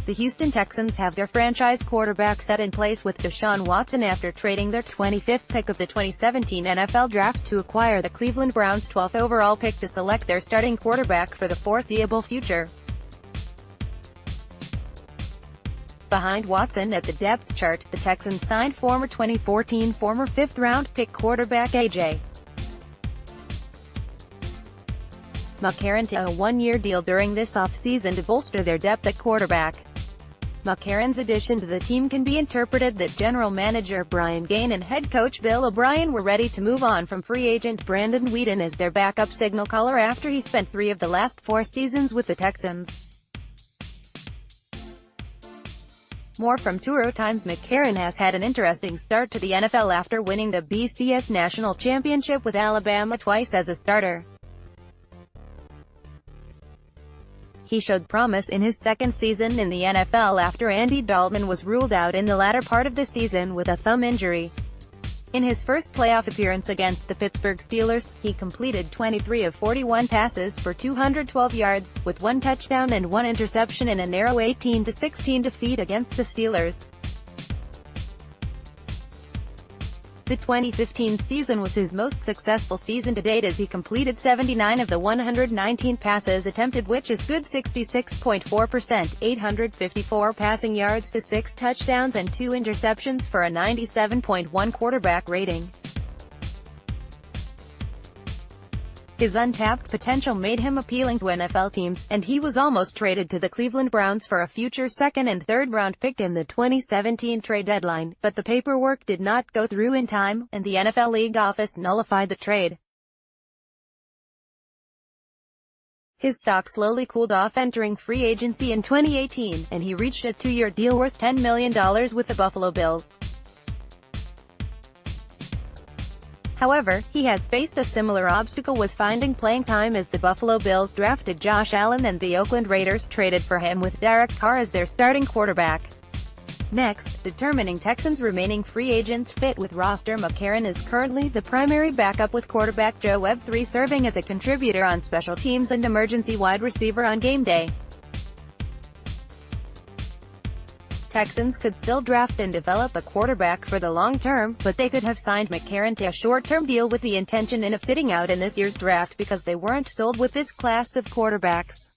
The Houston Texans have their franchise quarterback set in place with Deshaun Watson after trading their 25th pick of the 2017 NFL Draft to acquire the Cleveland Browns' 12th overall pick to select their starting quarterback for the foreseeable future. Behind Watson at the depth chart, the Texans signed former 2014 fifth-round pick quarterback A.J. McCarron to a one-year deal during this offseason to bolster their depth at quarterback. McCarron's addition to the team can be interpreted that general manager Brian Gaine and head coach Bill O'Brien were ready to move on from free agent Brandon Weeden as their backup signal caller after he spent 3 of the last 4 seasons with the Texans. More from Touro Times. McCarron has had an interesting start to the NFL after winning the BCS National Championship with Alabama twice as a starter. He showed promise in his second season in the NFL after Andy Dalton was ruled out in the latter part of the season with a thumb injury. In his first playoff appearance against the Pittsburgh Steelers, he completed 23 of 41 passes for 212 yards, with 1 touchdown and 1 interception in a narrow 18-16 defeat against the Steelers. The 2015 season was his most successful season to date as he completed 79 of the 119 passes attempted, which is good 66.4%, 854 passing yards to 6 touchdowns and 2 interceptions for a 97.1 quarterback rating. His untapped potential made him appealing to NFL teams, and he was almost traded to the Cleveland Browns for a future second- and third-round pick in the 2017 trade deadline, but the paperwork did not go through in time, and the NFL league office nullified the trade. His stock slowly cooled off entering free agency in 2018, and he reached a 2-year deal worth $10 million with the Buffalo Bills. However, he has faced a similar obstacle with finding playing time as the Buffalo Bills drafted Josh Allen and the Oakland Raiders traded for him with Derek Carr as their starting quarterback. Next, determining Texans' remaining free agents fit with roster. McCarron is currently the primary backup with quarterback Joe Webb III serving as a contributor on special teams and emergency wide receiver on game day. Texans could still draft and develop a quarterback for the long term, but they could have signed McCarron to a short-term deal with the intention of sitting out in this year's draft because they weren't sold with this class of quarterbacks.